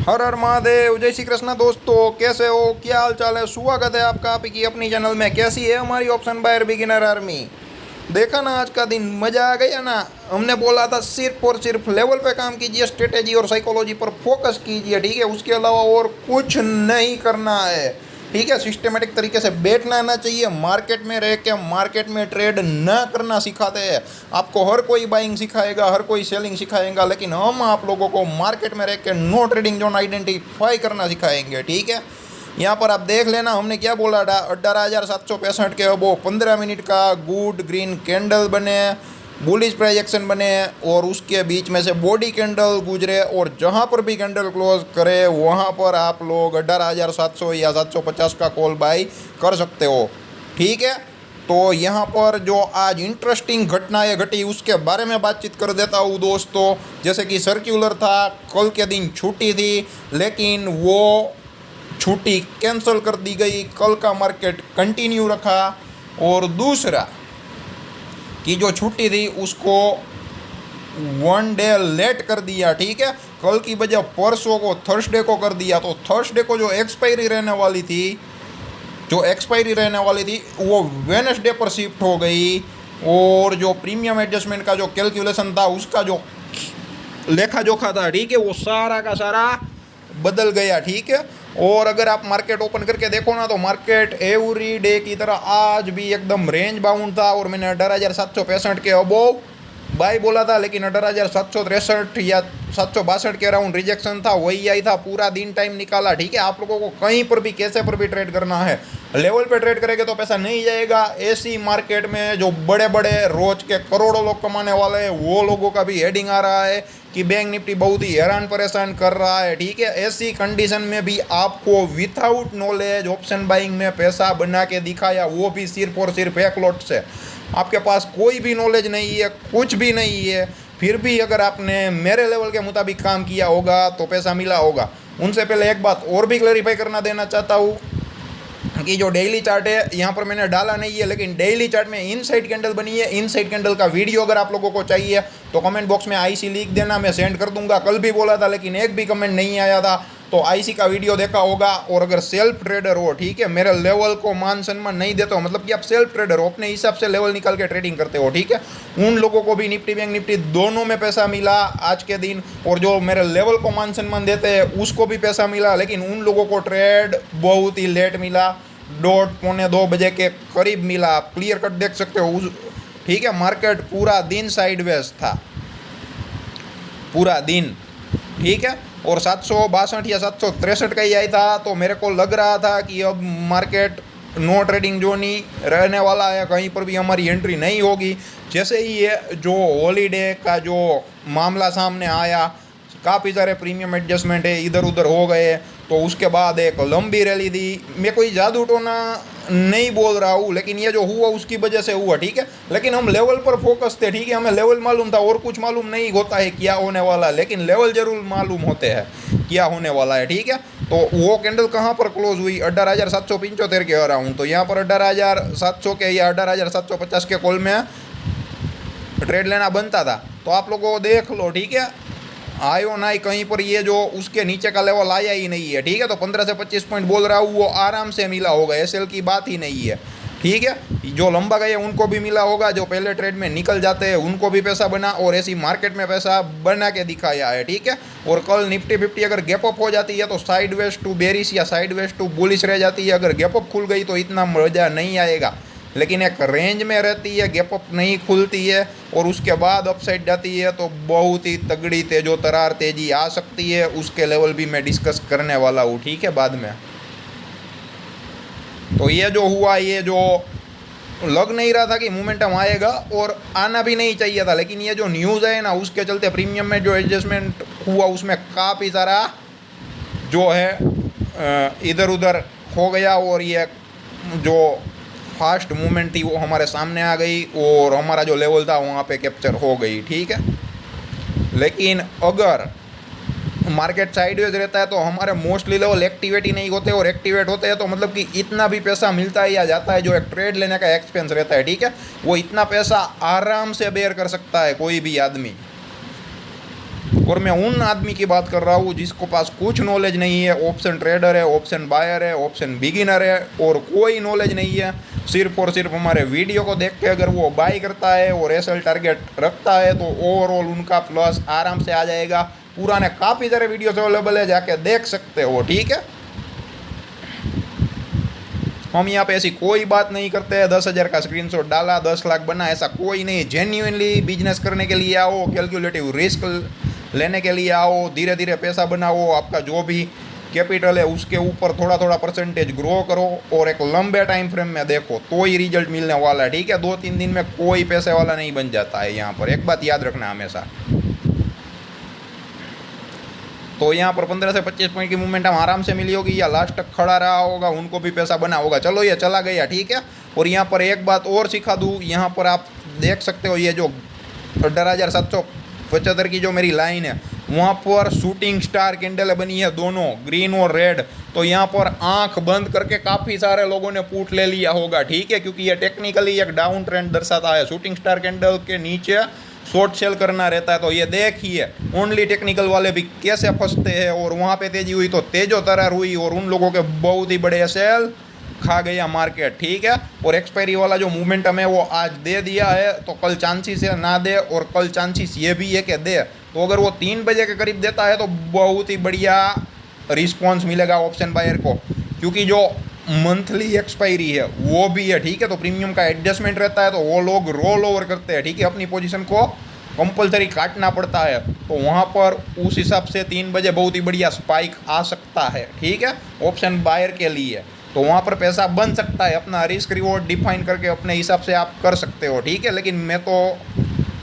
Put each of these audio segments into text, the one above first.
हर हर महादेव, जय श्री कृष्ण। दोस्तों कैसे हो, क्या हाल चाल है। स्वागत है आपका आपकी अपनी चैनल में। कैसी है हमारी ऑप्शन बायर बिगिनर आर्मी। देखा ना आज का दिन, मजा आ गया ना। हमने बोला था सिर्फ और सिर्फ लेवल पे काम कीजिए, स्ट्रेटेजी और साइकोलॉजी पर फोकस कीजिए, ठीक है। उसके अलावा और कुछ नहीं करना है, ठीक है। सिस्टमेटिक तरीके से बैठना ना चाहिए, मार्केट में रह के मार्केट में ट्रेड ना करना सिखाते हैं आपको। हर कोई बाइंग सिखाएगा, हर कोई सेलिंग सिखाएगा, लेकिन हम आप लोगों को मार्केट में रह के नो ट्रेडिंग जोन आइडेंटिफाई करना सिखाएंगे, ठीक है। यहाँ पर आप देख लेना हमने क्या बोला था। 18,765 के अब 15 मिनट का गुड ग्रीन कैंडल बने, बुलिश प्रोजेक्शन बने और उसके बीच में से बॉडी कैंडल गुजरे, और जहाँ पर भी कैंडल क्लोज करे वहाँ पर आप लोग 18,700 या 750 का कॉल बाई कर सकते हो, ठीक है। तो यहाँ पर जो आज इंटरेस्टिंग घटनाएं घटी उसके बारे में बातचीत कर देता हूँ दोस्तों। जैसे कि सर्कुलर था, कल के दिन छुट्टी थी, लेकिन वो छुट्टी कैंसिल कर दी गई, कल का मार्केट कंटिन्यू रखा। और दूसरा कि जो छुट्टी थी उसको 1 डे लेट कर दिया, ठीक है। कल की बजाय परसों को थर्सडे को कर दिया। तो थर्सडे को जो एक्सपायरी रहने वाली थी वो वेडनेसडे पर शिफ्ट हो गई। और जो प्रीमियम एडजस्टमेंट का जो कैलकुलेशन था, उसका जो लेखा जोखा था, ठीक है, वो सारा का सारा बदल गया, ठीक है। और अगर आप मार्केट ओपन करके देखो ना, तो मार्केट एवरी डे की तरह आज भी एकदम रेंज बाउंड था। और मैंने 18,765 के अबोव बाई बोला था, लेकिन 18,763 या 762 के अराउंड रिजेक्शन था, वही आई था। पूरा दिन टाइम निकाला, ठीक है। आप लोगों को कहीं पर भी कैसे पर भी ट्रेड करना है, लेवल पे ट्रेड करेंगे तो पैसा नहीं जाएगा। ऐसी मार्केट में जो बड़े बड़े रोज के करोड़ों लोग कमाने वाले हैं, वो लोगों का भी हेडिंग आ रहा है कि बैंक निफ्टी बहुत ही हैरान परेशान कर रहा है, ठीक है। ऐसी कंडीशन में भी आपको विथआउट नॉलेज ऑप्शन बाइंग में पैसा बना के दिखाया, वो भी सिर्फ और सिर्फ एक लॉट से। आपके पास कोई भी नॉलेज नहीं है, कुछ भी नहीं है, फिर भी अगर आपने मेरे लेवल के मुताबिक काम किया होगा तो पैसा मिला होगा। उनसे पहले एक बात और भी क्लैरिफाई करना देना चाहता हूँ कि जो डेली चार्ट है यहाँ पर मैंने डाला नहीं है, लेकिन डेली चार्ट में इनसाइड कैंडल बनी है। इनसाइड कैंडल का वीडियो अगर आप लोगों को चाहिए तो कमेंट बॉक्स में आईसी लिख देना, मैं सेंड कर दूंगा। कल भी बोला था लेकिन एक भी कमेंट नहीं आया था, तो आईसी का वीडियो देखा होगा। और अगर सेल्फ ट्रेडर हो, ठीक है, मेरे लेवल को मान सम्मान नहीं देते हो, मतलब कि आप सेल्फ ट्रेडर हो, अपने हिसाब से लेवल निकाल के ट्रेडिंग करते हो, ठीक है, उन लोगों को भी निफ्टी बैंक निफ्टी दोनों में पैसा मिला आज के दिन। और जो मेरे लेवल को मान सम्मान देते हैं उसको भी पैसा मिला, लेकिन उन लोगों को ट्रेड बहुत ही लेट मिला, 1:30-2 बजे के करीब मिला। आप क्लियर कट देख सकते हो, ठीक है। मार्केट पूरा दिन साइडवेज था, पूरा दिन, ठीक है। और 762 या 763 का ही आई था, तो मेरे को लग रहा था कि अब मार्केट नो ट्रेडिंग जोन ही रहने वाला है, कहीं पर भी हमारी एंट्री नहीं होगी। जैसे ही ये जो हॉलीडे का जो मामला सामने आया, काफ़ी सारे प्रीमियम एडजस्टमेंट है इधर उधर हो गए, तो उसके बाद एक लंबी रैली थी। मैं कोई जादू टोना नहीं बोल रहा हूँ, लेकिन ये जो हुआ उसकी वजह से हुआ, ठीक है। लेकिन हम लेवल पर फोकस थे, ठीक है, हमें लेवल मालूम था, और कुछ मालूम नहीं होता है क्या होने वाला है, लेकिन लेवल जरूर मालूम होते हैं क्या होने वाला है, ठीक है। तो वो कैंडल कहाँ पर क्लोज हुई, 18,775 के अराउंड। तो यहाँ पर 18,700 के या 18,750 के कॉल में ट्रेड लेना बनता था। तो आप लोगों को देख लो, ठीक है, आयो ना ही कहीं पर ये जो उसके नीचे का लेवल आया ही नहीं है, ठीक है। तो 15 से 25 पॉइंट बोल रहा हूँ, वो आराम से मिला होगा, एसएल की बात ही नहीं है, ठीक है। जो लंबा गए उनको भी मिला होगा, जो पहले ट्रेड में निकल जाते हैं उनको भी पैसा बना, और ऐसी मार्केट में पैसा बना के दिखाया है, ठीक है। और कल निफ्टी 50 अगर गैप अप हो जाती है तो साइडवेज टू बेरिश या साइडवेज टू बुलिश रह जाती है। अगर गैप अप खुल गई तो इतना मजा नहीं आएगा, लेकिन एक रेंज में रहती है, गैप अप नहीं खुलती है और उसके बाद अपसाइड जाती है, तो बहुत ही तगड़ी तेजो तरार तेजी आ सकती है। उसके लेवल भी मैं डिस्कस करने वाला हूँ, ठीक है, बाद में। तो ये जो हुआ, ये जो लग नहीं रहा था कि मोमेंटम आएगा, और आना भी नहीं चाहिए था, लेकिन ये जो न्यूज़ है ना, उसके चलते प्रीमियम में जो एडजस्टमेंट हुआ उसमें काफ़ी सारा जो है इधर उधर हो गया, और ये जो फास्ट मूवमेंट थी वो हमारे सामने आ गई, और हमारा जो लेवल था वहाँ पे कैप्चर हो गई, ठीक है। लेकिन अगर मार्केट साइडवेज रहता है तो हमारे मोस्टली लेवल एक्टिवेट ही नहीं होते, और एक्टिवेट होते हैं तो मतलब कि इतना भी पैसा मिलता है या जाता है, जो एक ट्रेड लेने का एक्सपेंस रहता है, ठीक है, वो इतना पैसा आराम से बेयर कर सकता है कोई भी आदमी। और मैं उन आदमी की बात कर रहा हूँ जिसको पास कुछ नॉलेज नहीं है, ऑप्शन ट्रेडर है, ऑप्शन बायर है, ऑप्शन बिगिनर है और कोई नॉलेज नहीं है, सिर्फ और सिर्फ हमारे वीडियो को देख के अगर वो बाई करता है और एसएल टारगेट रखता है तो ओवरऑल उनका प्लस आराम से आ जाएगा। पुराने काफ़ी सारे वीडियोस अवेलेबल है, जाके देख सकते हो, ठीक है। हम यहाँ पे ऐसी कोई बात नहीं करते हैं 10,000 का स्क्रीनशॉट डाला 10 लाख बना, ऐसा कोई नहीं। जेन्युइनली बिजनेस करने के लिए आओ, कैलकुलेटिव रिस्क लेने के लिए आओ, धीरे धीरे पैसा बनाओ, आपका जो भी कैपिटल है उसके ऊपर थोड़ा थोड़ा परसेंटेज ग्रो करो और एक लंबे टाइम फ्रेम में देखो तो ही रिजल्ट मिलने वाला है, ठीक है। 2-3 दिन में कोई पैसे वाला नहीं बन जाता है यहाँ पर, एक बात याद रखना हमेशा। तो यहाँ पर 15 से 25 पॉइंट की मूवमेंट हम आराम से मिली होगी या लास्ट तक खड़ा रहा होगा, उनको भी पैसा बना होगा। चलो ये चला गया, ठीक है। और यहाँ पर एक बात और सिखा दूँ, यहाँ पर आप देख सकते हो ये जो 18,775 की जो मेरी लाइन है वहाँ पर शूटिंग स्टार कैंडल बनी है, दोनों ग्रीन और रेड। तो यहाँ पर आंख बंद करके काफ़ी सारे लोगों ने पुट ले लिया होगा, ठीक है, क्योंकि ये टेक्निकली एक डाउन ट्रेंड दर्शाता है। शूटिंग स्टार कैंडल के नीचे शॉर्ट सेल करना रहता है, तो ये देखिए ओनली टेक्निकल वाले भी कैसे फंसते हैं। और वहाँ पे तेजी हुई तो तेजो तरार हुई और उन लोगों के बहुत ही बड़े सेल खा गया मार्केट, ठीक है। और एक्सपायरी वाला जो मोमेंटम है वो आज दे दिया है, तो कल चांसेस है ना दे, और कल चांसेस ये भी है कि दे। तो अगर वो 3 बजे के करीब देता है तो बहुत ही बढ़िया रिस्पॉन्स मिलेगा ऑप्शन बायर को, क्योंकि जो मंथली एक्सपायरी है वो भी है, ठीक है। तो प्रीमियम का एडजस्टमेंट रहता है, तो वो लोग रोल ओवर करते हैं, ठीक है, अपनी पोजीशन को कंपलसरी काटना पड़ता है। तो वहाँ पर उस हिसाब से 3 बजे बहुत ही बढ़िया स्पाइक आ सकता है, ठीक है, ऑप्शन बायर के लिए। तो वहाँ पर पैसा बन सकता है, अपना रिस्क रिवॉर्ड डिफाइन करके अपने हिसाब से आप कर सकते हो, ठीक है। लेकिन मैं तो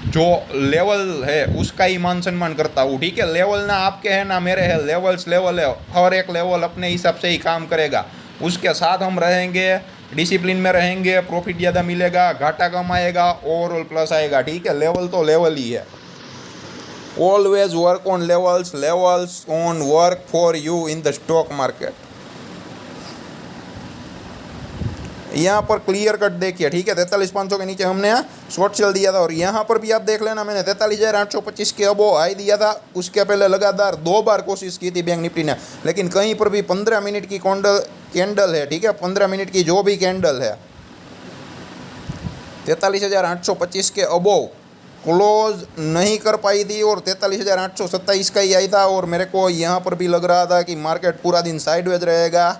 जो लेवल है उसका ही मान सम्मान करता हूँ, ठीक है। लेवल ना आपके हैं ना मेरे हैं, लेवल्स लेवल है, हर एक लेवल अपने हिसाब से ही काम करेगा। उसके साथ हम रहेंगे, डिसिप्लिन में रहेंगे, प्रॉफिट ज़्यादा मिलेगा, घाटा कम आएगा, ओवरऑल प्लस आएगा, ठीक है। लेवल तो लेवल ही है। Always work on levels, levels on work for you in the stock market. यहाँ पर क्लियर कट देखिए, ठीक है, 43,500 के नीचे हमने शॉर्ट सेल दिया था। और यहाँ पर भी आप देख लेना, मैंने 43,825 के अबो हाई दिया था। उसके पहले लगातार 2 बार कोशिश की थी बैंक निफ्टी ने, लेकिन कहीं पर भी 15 मिनट की कैंडल है, ठीक है, 15 मिनट की जो भी कैंडल है 43,825 के अबो क्लोज नहीं कर पाई थी और 43,827 का ही आई था। और मेरे को यहाँ पर भी लग रहा था कि मार्केट पूरा दिन साइडवेज रहेगा,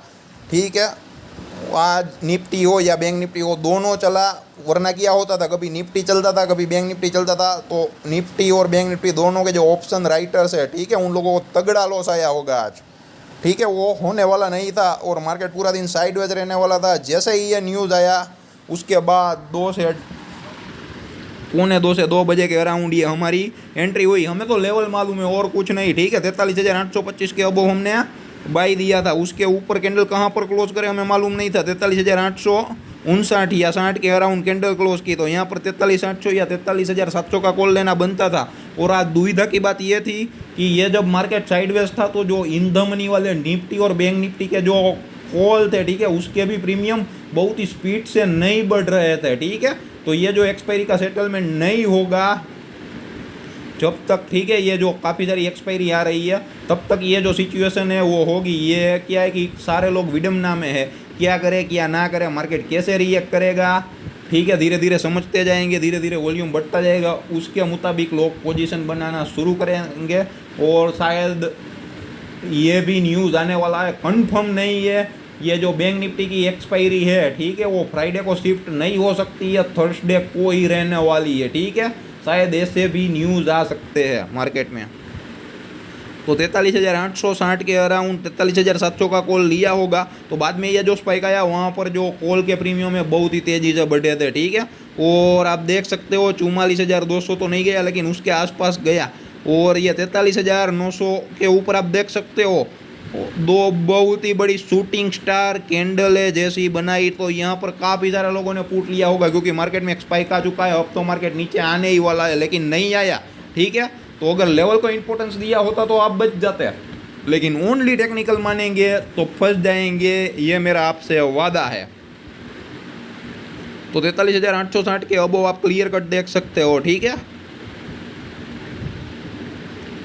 ठीक है। आज निफ्टी हो या बैंक निफ्टी हो दोनों चला, वरना क्या होता था, कभी निफ्टी चलता था कभी बैंक निफ्टी चलता था। तो निफ्टी और बैंक निफ्टी दोनों के जो ऑप्शन राइटर्स है, ठीक है, उन लोगों को तगड़ा लॉस आया होगा आज, ठीक है। वो होने वाला नहीं था और मार्केट पूरा दिन साइडवेज रहने वाला था। जैसे ही ये न्यूज़ आया उसके बाद 2 से पौने 2 से 2 बजे के अराउंड ये हमारी एंट्री हुई। हमें तो लेवल मालूम है और कुछ नहीं, ठीक है। 43,825 के अबो हमने बाई दिया था। उसके ऊपर कैंडल कहाँ पर क्लोज करे हमें मालूम नहीं था। 43,859 या 60 के अराउंड कैंडल क्लोज की, तो यहाँ पर 43,800 या 43,700 का कॉल लेना बनता था। और आज दुविधा की बात ये थी कि ये जब मार्केट साइडवेज था तो जो इन द मनी वाले निफ्टी और बैंक निफ्टी के जो कॉल थे, ठीक है, उसके भी प्रीमियम बहुत ही स्पीड से नहीं बढ़ रहे थे, ठीक है। तो ये जो एक्सपायरी का सेटलमेंट नहीं होगा जब तक, ठीक है, ये जो काफ़ी सारी एक्सपायरी आ रही है तब तक ये जो सिचुएशन है वो होगी। ये क्या है कि सारे लोग विडम्बना में है, क्या करे क्या ना करे, मार्केट कैसे रिएक्ट करेगा, ठीक है। धीरे धीरे समझते जाएंगे, धीरे धीरे वॉल्यूम बढ़ता जाएगा, उसके मुताबिक लोग पोजीशन बनाना शुरू करेंगे। और शायद ये भी न्यूज़ आने वाला है, कंफर्म नहीं है, ये जो बैंक निफ्टी की एक्सपायरी है, ठीक है, वो फ्राइडे को शिफ्ट नहीं हो सकती है, थर्सडे को ही रहने वाली है, ठीक है। शायद ऐसे भी न्यूज़ आ सकते हैं मार्केट में। तो 43,860 के अराउंड 43,700 का कॉल लिया होगा। तो बाद में ये जो स्पाइक आया वहाँ पर जो कॉल के प्रीमियम में बहुत ही तेज़ी से बढ़े थे, ठीक है। और आप देख सकते हो 44,200 तो नहीं गया लेकिन उसके आसपास गया। और ये 43,900 के ऊपर आप देख सकते हो 2 बहुत ही बड़ी शूटिंग स्टार कैंडल है जैसी बनाई। तो यहाँ पर काफ़ी सारे लोगों ने पूछ लिया होगा क्योंकि मार्केट में एक स्पाइक आ चुका है, अब तो मार्केट नीचे आने ही वाला है, लेकिन नहीं आया, ठीक है। तो अगर लेवल को इंपॉर्टेंस दिया होता तो आप बच जाते, लेकिन ओनली टेक्निकल मानेंगे तो फंस जाएंगे, ये मेरा आपसे वादा है। तो 43,860 के अबव आप क्लियर कट देख सकते हो, ठीक है।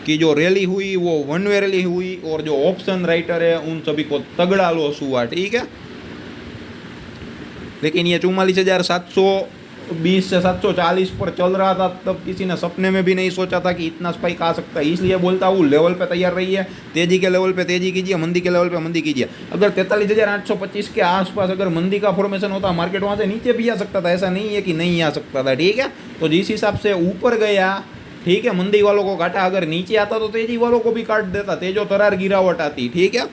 की जो रैली हुई वो वन वे रैली हुई, और जो ऑप्शन राइटर है उन सभी को तगड़ा लॉस हुआ, ठीक है। लेकिन ये 44,720 से 740 पर चल रहा था, तब किसी ने सपने में भी नहीं सोचा था कि इतना स्पाइक आ सकता है। इसलिए बोलता हूँ लेवल पे तैयार रहिए, तेजी के लेवल पे तेजी कीजिए, मंदी के लेवल पे मंदी कीजिए। अगर 43,825 के आसपास अगर मंदी का फॉर्मेशन होता, मार्केट वहाँ से नीचे भी आ सकता था, ऐसा नहीं है कि नहीं आ सकता था, ठीक है। तो जिस हिसाब से ऊपर गया, ठीक है, मंदी वालों को काटा, अगर नीचे आता तो तेजी वालों को भी काट देता, तेजो तरार गिरावट आती, ठीक है।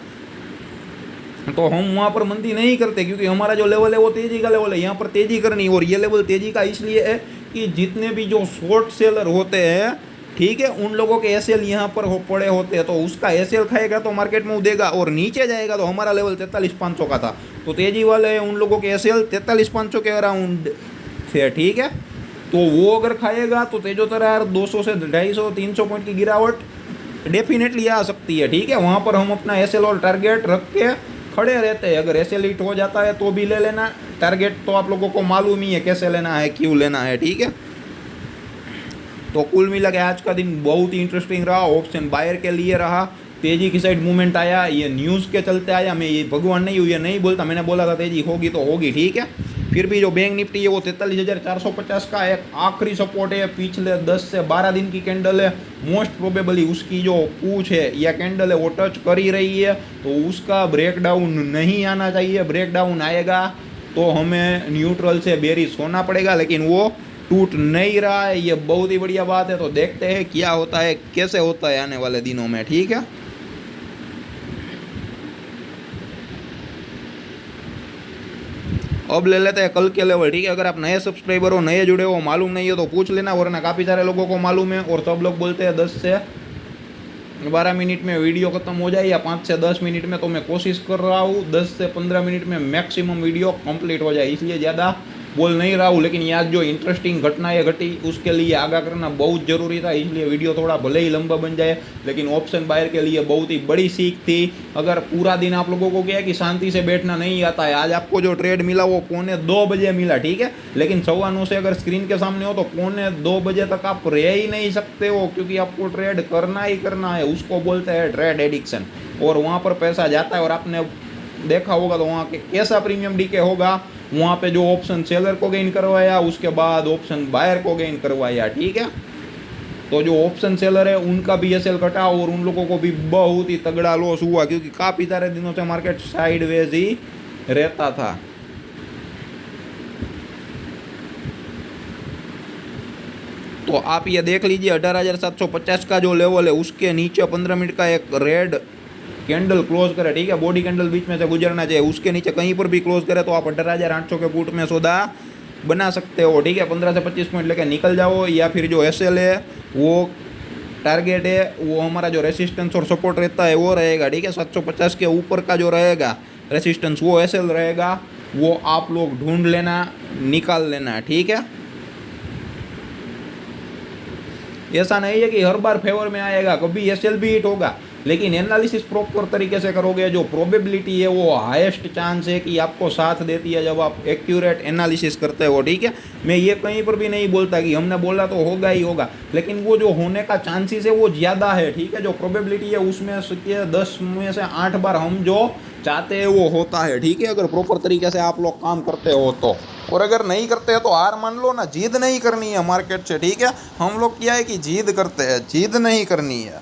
तो हम वहाँ पर मंदी नहीं करते, क्योंकि हमारा जो लेवल है वो तेजी का लेवल है, यहाँ पर तेजी करनी। और ये लेवल तेजी का इसलिए है कि जितने भी जो शॉर्ट सेलर होते हैं, ठीक है, उन लोगों के एसएल यहाँ पर पड़े होते हैं, तो उसका एसएल खाएगा तो मार्केट में देगा, और नीचे जाएगा तो हमारा लेवल 43,500 का था, तो तेजी वाले उन लोगों के एसएल 43,500 के अराउंड थे, ठीक है। तो वो अगर खाएगा तो तेजो तरार 200 से 250 300 पॉइंट की गिरावट डेफिनेटली आ सकती है, ठीक है। वहाँ पर हम अपना एसएल और टारगेट रख के खड़े रहते हैं। अगर एसएल हिट हो जाता है तो भी ले लेना, टारगेट तो आप लोगों को मालूम ही है कैसे लेना है, क्यों लेना है, ठीक है। तो कुल मिला के आज का दिन बहुत ही इंटरेस्टिंग रहा, ऑप्शन बायर के लिए रहा, तेजी की साइड मूवमेंट आया, ये न्यूज़ के चलते आया। मैं ये भगवान नहीं हूँ, ये नहीं बोलता, मैंने बोला था तेजी होगी तो होगी, ठीक है। फिर भी जो बैंक निफ्टी है वो 43,450 का एक आखिरी सपोर्ट है, पिछले 10 से 12 दिन की कैंडल है, मोस्ट प्रोबेबली उसकी जो पूछ है या कैंडल है वो टच कर ही रही है, तो उसका ब्रेकडाउन नहीं आना चाहिए। ब्रेकडाउन आएगा तो हमें न्यूट्रल से बेरिश होना पड़ेगा, लेकिन वो टूट नहीं रहा है, ये बहुत ही बढ़िया बात है। तो देखते हैं क्या होता है, कैसे होता है आने वाले दिनों में, ठीक है। अब ले लेते हैं कल के लेवल, ठीक है। अगर आप नए सब्सक्राइबर हो, नए जुड़े हो, मालूम नहीं हो तो पूछ लेना, वरना काफ़ी सारे लोगों को मालूम है। और सब लोग बोलते हैं 10 से 12 मिनट में वीडियो खत्म हो जाए या 5 से 10 मिनट में, तो मैं कोशिश कर रहा हूँ 10 से 15 मिनट में मैक्सिमम वीडियो कंप्लीट हो जाए, इसलिए ज़्यादा बोल नहीं रहा हूँ। लेकिन आज जो इंटरेस्टिंग घटनाएं घटी उसके लिए आगाह करना बहुत ज़रूरी था, इसलिए वीडियो थोड़ा भले ही लंबा बन जाए, लेकिन ऑप्शन बायर के लिए बहुत ही बड़ी सीख थी। अगर पूरा दिन आप लोगों को क्या है कि शांति से बैठना नहीं आता है, आज आपको जो ट्रेड मिला वो 1:45 बजे मिला, ठीक है। लेकिन 9:15 से अगर स्क्रीन के सामने हो तो 1:45 बजे तक आप रह ही नहीं सकते हो, क्योंकि आपको ट्रेड करना ही करना है, उसको बोलते हैं ट्रेड एडिक्शन। और वहाँ पर पैसा जाता है, और आपने देखा होगा तो वहाँ के कैसा प्रीमियम डीके होगा, वहाँ पे जो ऑप्शन सेलर को गेन करवाया, उसके बाद ऑप्शन बायर को गेन करवाया, ठीक है। तो जो ऑप्शन सेलर है उनका भी एसएल कटा, और उन लोगों को भी बहुत ही तगड़ा लॉस हुआ, क्योंकि काफ़ी सारे दिनों से मार्केट साइडवेज ही रहता था। तो आप ये देख लीजिए 18,750 का जो लेवल है उसके नीचे 15 मिनट का एक रेड कैंडल क्लोज करे, ठीक है। बॉडी कैंडल बीच में से गुजरना चाहिए, उसके नीचे कहीं पर भी क्लोज करे तो आप 18,800 के पुट में सौदा बना सकते हो, ठीक है। 15 से 25 पॉइंट लेकर निकल जाओ, या फिर जो एसएल है वो टारगेट है, वो हमारा जो रेसिस्टेंस और सपोर्ट रहता है वो रहेगा, ठीक है। 750 के ऊपर का जो रहेगा रेसिस्टेंस वो एसएल रहेगा, वो आप लोग ढूंढ लेना, निकाल लेना, ठीक है। ऐसा नहीं है कि हर बार फेवर में आएगा, कभी एसएल भी हिट होगा, लेकिन एनालिसिस प्रॉपर तरीके से करोगे, जो प्रोबेबिलिटी है वो हाईएस्ट चांस है कि आपको साथ देती है जब आप एक्यूरेट एनालिसिस करते हो, ठीक है। मैं ये कहीं पर भी नहीं बोलता कि हमने बोला तो होगा ही होगा, लेकिन वो जो होने का चांसेस है वो ज़्यादा है, ठीक है। जो प्रोबेबिलिटी है उसमें से 10 में से 8 बार हम जो चाहते हैं वो होता है, ठीक है, अगर प्रॉपर तरीके से आप लोग काम करते हो तो। और अगर नहीं करते हैं तो हार मान लो ना, जिद नहीं करनी है मार्केट से, ठीक है। हम लोग क्या है कि जिद करते हैं, जिद नहीं करनी है।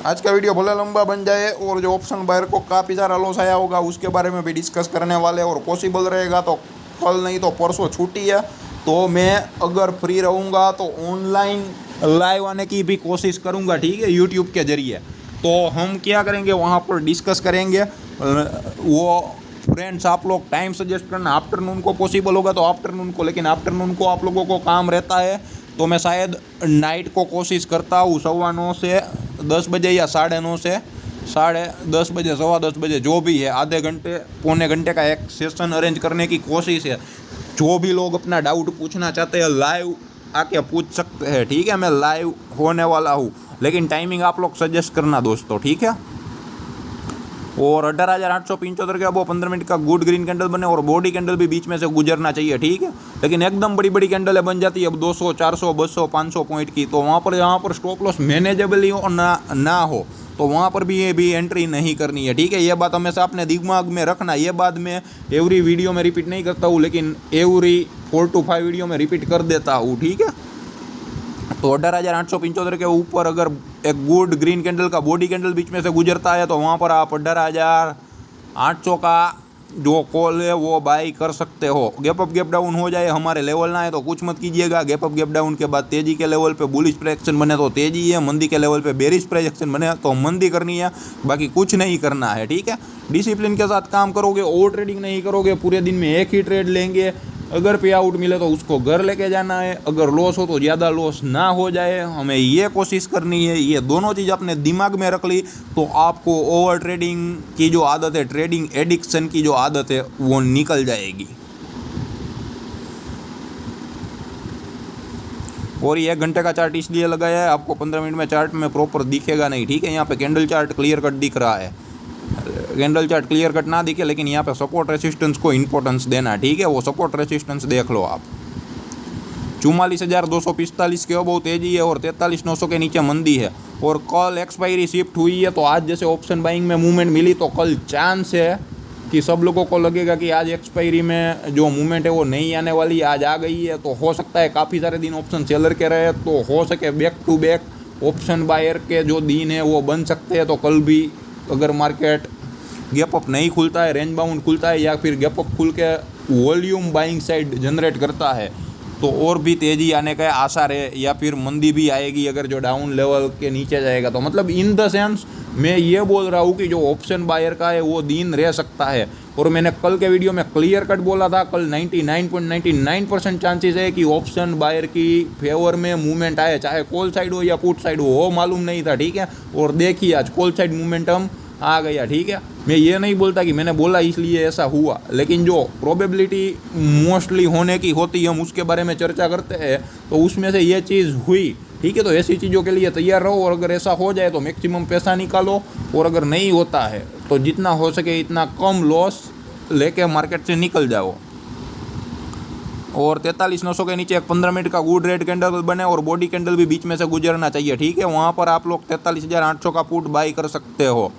आज का वीडियो भले लंबा बन जाए, और जो ऑप्शन बायर को काफ़ी सारा लॉस आया होगा उसके बारे में भी डिस्कस करने वाले, और पॉसिबल रहेगा तो कल नहीं तो परसों छुट्टी है, तो मैं अगर फ्री रहूँगा तो ऑनलाइन लाइव आने की भी कोशिश करूँगा, ठीक है, यूट्यूब के ज़रिए। तो हम क्या करेंगे वहाँ पर डिस्कस करेंगे। वो फ्रेंड्स आप लोग टाइम सजेस्ट करना, आफ्टरनून को पॉसिबल होगा तो आफ्टरनून को, लेकिन आफ्टरनून को आप लोगों को काम रहता है, तो मैं शायद नाइट को कोशिश करता हूँ 9:15 से 10 बजे या 9:30 से 10:30 बजे, 10:15 बजे, जो भी है, आधे घंटे पौने घंटे का एक सेशन अरेंज करने की कोशिश है। जो भी लोग अपना डाउट पूछना चाहते हैं लाइव आके पूछ सकते हैं, ठीक है। मैं लाइव होने वाला हूँ, लेकिन टाइमिंग आप लोग सजेस्ट करना दोस्तों, ठीक है। और 18,875 के अब वो 15 मिनट का गुड ग्रीन कैंडल बने और बॉडी कैंडल भी बीच में से गुजरना चाहिए, ठीक है। लेकिन एकदम बड़ी बड़ी कैंडलें बन जाती है अब 200, 400, 200, 500 पॉइंट की, तो वहाँ पर जहाँ पर स्टॉप लॉस मैनेजेबल ही हो ना हो तो वहाँ पर भी ये भी एंट्री नहीं करनी है, ठीक है। ये बात हमेशा अपने दिमाग में रखना। ये बात मैं एवरी वीडियो में रिपीट नहीं करता हूँ, लेकिन एवरी 4 to 5 वीडियो में रिपीट कर देता हूँ, ठीक है। तो 18,875 के ऊपर अगर एक गुड ग्रीन कैंडल का बॉडी कैंडल बीच में से गुजरता है तो वहाँ पर आप 18,800 का जो कॉल है वो बाई कर सकते हो। गैप अप गैप डाउन हो जाए, हमारे लेवल ना है तो कुछ मत कीजिएगा। गैप अप गैप डाउन के बाद तेजी के लेवल पे बुलिश प्रोजेक्शन बने तो तेजी है, मंदी के लेवल पे बेरिश प्रोजेक्शन बने तो मंदी करनी है, बाकी कुछ नहीं करना है, ठीक है। डिसिप्लिन के साथ काम करोगे, ओवर ट्रेडिंग नहीं करोगे, पूरे दिन में एक ही ट्रेड लेंगे, अगर पे आउट मिले तो उसको घर लेके जाना है, अगर लॉस हो तो ज़्यादा लॉस ना हो जाए, हमें ये कोशिश करनी है। ये दोनों चीज़ अपने दिमाग में रख ली तो आपको ओवर ट्रेडिंग की जो आदत है, ट्रेडिंग एडिक्शन की जो आदत है वो निकल जाएगी। और ये 1 घंटे का चार्ट इसलिए लगाया है, आपको 15 मिनट में चार्ट में प्रॉपर दिखेगा नहीं, ठीक है। यहाँ पे कैंडल चार्ट क्लियर कट दिख रहा है, कैंडल चार्ट क्लियर कट ना दिखे, लेकिन यहाँ पे सपोर्ट रेसिस्टेंस को इंपॉर्टेंस देना, ठीक है। वो सपोर्ट रेसिस्टेंस देख लो आप। 44,245 के बहुत तेजी है और 43,900 के नीचे मंदी है। और कल एक्सपायरी शिफ्ट हुई है तो आज जैसे ऑप्शन बाइंग में मूवमेंट मिली तो कल चांस है कि सब लोगों को लगेगा कि आज एक्सपायरी में जो मूवमेंट है वो नहीं आने वाली, आज आ गई है। तो हो सकता है काफ़ी सारे दिन ऑप्शन सेलर के रहे, तो हो सके back to back option buyer के जो दिन है वो बन सकते हैं। तो कल भी अगर मार्केट गैप अप नहीं खुलता है, रेंज बाउंड खुलता है या फिर गैप अप खुल के वॉल्यूम बाइंग साइड जनरेट करता है तो और भी तेज़ी आने का आसार है, या फिर मंदी भी आएगी अगर जो डाउन लेवल के नीचे जाएगा तो। मतलब इन द सेंस मैं ये बोल रहा हूँ कि जो ऑप्शन बायर का है वो दिन रह सकता है। और मैंने कल के वीडियो में क्लियर कट बोला था, कल 99.99% चांसेस है कि ऑप्शन बायर की फेवर में मूवमेंट आए, चाहे कॉल साइड हो या पुट साइड हो, वो मालूम नहीं था, ठीक है। और देखिए आज कॉल साइड मूवमेंटम आ गया, ठीक है। मैं ये नहीं बोलता कि मैंने बोला इसलिए ऐसा हुआ, लेकिन जो प्रोबेबिलिटी मोस्टली होने की होती है हम उसके बारे में चर्चा करते हैं, तो उसमें से ये चीज़ हुई, ठीक है। तो ऐसी चीज़ों के लिए तैयार रहो और अगर ऐसा हो जाए तो मैक्सिमम पैसा निकालो, और अगर नहीं होता है तो जितना हो सके इतना कम लॉस लेके मार्केट से निकल जाओ। और 43,900 के नीचे एक 15 मिनट का गुड रेड कैंडल बने और बॉडी कैंडल भी बीच में से गुजरना चाहिए, ठीक है। वहाँ पर आप लोग 43,800 का पुट बाई कर सकते हो।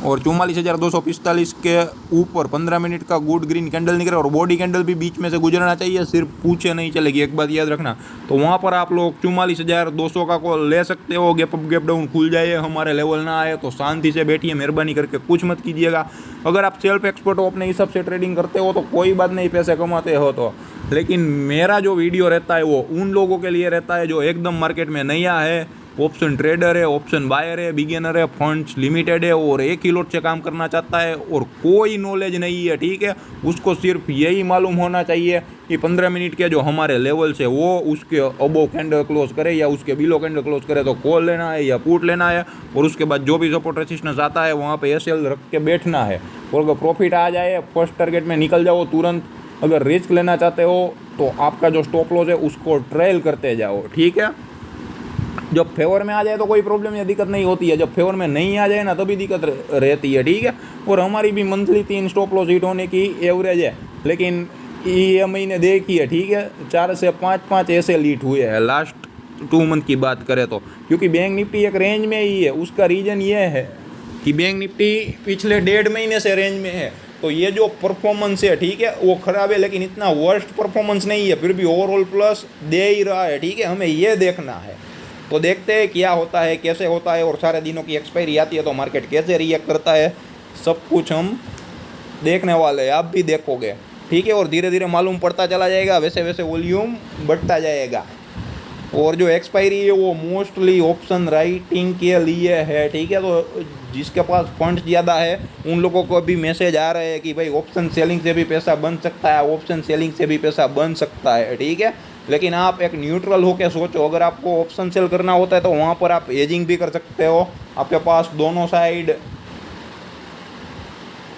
और 44,245 के ऊपर 15 मिनट का गुड ग्रीन कैंडल निकले और बॉडी कैंडल भी बीच में से गुजरना चाहिए, सिर्फ पूछे नहीं चलेगी, एक बात याद रखना। तो वहाँ पर आप लोग 44,200 का कॉल ले सकते हो। गैप अप गैप डाउन खुल जाए, हमारे लेवल ना आए तो शांति से बैठिए, मेहरबानी करके कुछ मत कीजिएगा। अगर आप सेल्फ एक्सपर्ट हो, अपने हिसाब से ट्रेडिंग करते हो तो कोई बात नहीं, पैसे कमाते हो तो। लेकिन मेरा जो वीडियो रहता है वो उन लोगों के लिए रहता है जो एकदम मार्केट में नया है, ऑप्शन ट्रेडर है, ऑप्शन बायर है, बिगिनर है, फंड्स लिमिटेड है और एक ही लोट से काम करना चाहता है और कोई नॉलेज नहीं है, ठीक है। उसको सिर्फ यही मालूम होना चाहिए कि 15 मिनट के जो हमारे लेवल्स है वो उसके अबो कैंडल क्लोज करे या उसके बिलो कैंडल क्लोज करे तो कॉल लेना है या पुट लेना है, और उसके बाद जो भी सपोर्ट रेसिस्टेंस आता है वहाँ पे एसएल रख के बैठना है। और अगर प्रॉफिट आ जाए फर्स्ट टारगेट में निकल जाओ तुरंत। अगर रिस्क लेना चाहते हो तो आपका जो स्टॉप लॉस है उसको ट्रेल करते जाओ, ठीक है। जब फेवर में आ जाए तो कोई प्रॉब्लम या दिक्कत नहीं होती है, जब फेवर में नहीं आ जाए ना तभी दिक्कत रहती है, ठीक है। और हमारी भी मंथली 3 स्टॉप लॉस हिट होने की एवरेज है, लेकिन ये महीने देखिए, ठीक है, 4 से 5 ऐसे लीट हुए हैं लास्ट 2 मंथ की बात करें तो। क्योंकि बैंक निफ्टी एक रेंज में ही है, उसका रीज़न ये है कि बैंक निफ्टी पिछले 1.5 महीने से रेंज में है। तो ये जो परफॉर्मेंस है, ठीक है, वो ख़राब है लेकिन इतना वर्स्ट परफॉर्मेंस नहीं है, फिर भी ओवरऑल प्लस दे ही रहा है, ठीक है। हमें ये देखना है, तो देखते हैं क्या होता है, कैसे होता है, और सारे दिनों की एक्सपायरी आती है तो मार्केट कैसे रिएक्ट करता है, सब कुछ हम देखने वाले हैं, आप भी देखोगे, ठीक है। और धीरे धीरे मालूम पड़ता चला जाएगा, वैसे वैसे वॉल्यूम बढ़ता जाएगा। और जो एक्सपायरी है वो मोस्टली ऑप्शन राइटिंग के लिए है, ठीक है। तो जिसके पास फंड्स ज़्यादा है उन लोगों को भी मैसेज आ रहे हैं कि भाई ऑप्शन सेलिंग से भी पैसा बन सकता है, ऑप्शन सेलिंग से भी पैसा बन सकता है, ठीक है। लेकिन आप एक न्यूट्रल होकर सोचो, अगर आपको ऑप्शन सेल करना होता है तो वहाँ पर आप एजिंग भी कर सकते हो, आपके पास दोनों साइड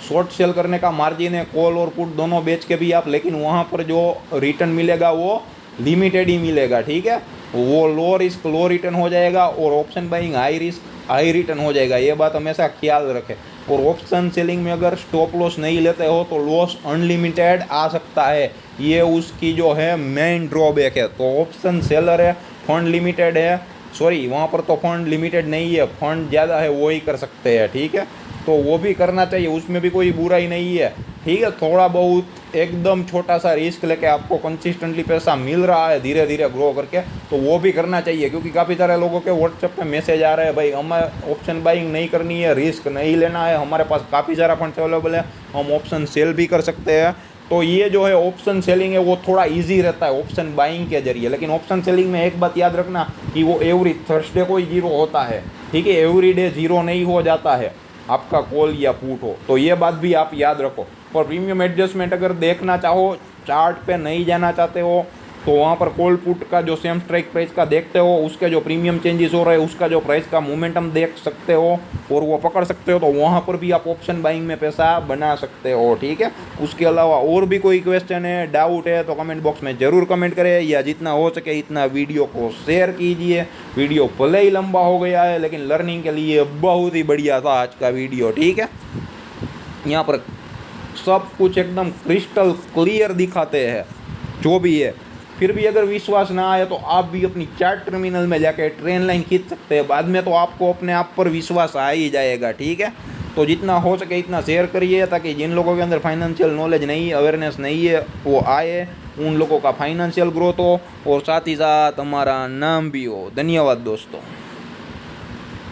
शॉर्ट सेल करने का मार्जिन है, कॉल और पुट दोनों बेच के भी आप, लेकिन वहाँ पर जो रिटर्न मिलेगा वो लिमिटेड ही मिलेगा, ठीक है। वो लो रिस्क लो रिटर्न हो जाएगा और option buying high risk high return हो जाएगा, ये बात हमेशा ख्याल रखें। और ऑप्शन सेलिंग में अगर स्टॉप लॉस नहीं लेते हो तो लॉस अनलिमिटेड आ सकता है, ये उसकी जो है मेन ड्रॉबैक है। तो ऑप्शन सेलर है, फंड लिमिटेड है, सॉरी वहाँ पर तो फंड लिमिटेड नहीं है, फंड ज़्यादा है, वो ही कर सकते हैं, ठीक है। तो वो भी करना चाहिए, उसमें भी कोई बुराई नहीं है, ठीक है। थोड़ा बहुत एकदम छोटा सा रिस्क लेके आपको कंसिस्टेंटली पैसा मिल रहा है धीरे धीरे ग्रो करके, तो वो भी करना चाहिए। क्योंकि काफ़ी सारे लोगों के व्हाट्सएप पे मैसेज आ रहे हैं, भाई हमें ऑप्शन बाइंग नहीं करनी है, रिस्क नहीं लेना है, हमारे पास काफ़ी सारा फंड अवेलेबल है, हम ऑप्शन सेल भी कर सकते हैं। तो ये जो है ऑप्शन सेलिंग है वो थोड़ा इजी रहता है ऑप्शन बाइंग के जरिए। लेकिन ऑप्शन सेलिंग में एक बात याद रखना कि वो एवरी थर्सडे को ही जीरो होता है, ठीक है, एवरी डे जीरो नहीं हो जाता है आपका कॉल या पुट हो, तो ये बात भी आप याद रखो। और प्रीमियम एडजस्टमेंट अगर देखना चाहो, चार्ट पे नहीं जाना चाहते हो, तो वहाँ पर कॉल पुट का जो सेम स्ट्राइक प्राइस का देखते हो, उसके जो प्रीमियम चेंजेस हो रहे हैं, उसका जो प्राइस का मोमेंटम देख सकते हो और वो पकड़ सकते हो, तो वहाँ पर भी आप ऑप्शन बाइंग में पैसा बना सकते हो, ठीक है। उसके अलावा और भी कोई क्वेश्चन है, डाउट है, तो कमेंट बॉक्स में ज़रूर कमेंट करें, या जितना हो सके इतना वीडियो को शेयर कीजिए। वीडियो भले ही लंबा हो गया है लेकिन लर्निंग के लिए बहुत ही बढ़िया था आज का वीडियो, ठीक है। यहाँ पर सब कुछ एकदम क्रिस्टल क्लियर दिखाते हैं जो भी है। फिर भी अगर विश्वास ना आए तो आप भी अपनी चार्ट टर्मिनल में जाके ट्रेन लाइन खींच सकते हैं, बाद में तो आपको अपने आप पर विश्वास आ ही जाएगा, ठीक है। तो जितना हो सके इतना शेयर करिए, ताकि जिन लोगों के अंदर फाइनेंशियल नॉलेज नहीं है, अवेयरनेस नहीं है, वो आए, उन लोगों का फाइनेंशियल ग्रोथ हो और साथ ही साथ हमारा नाम भी हो। धन्यवाद दोस्तों।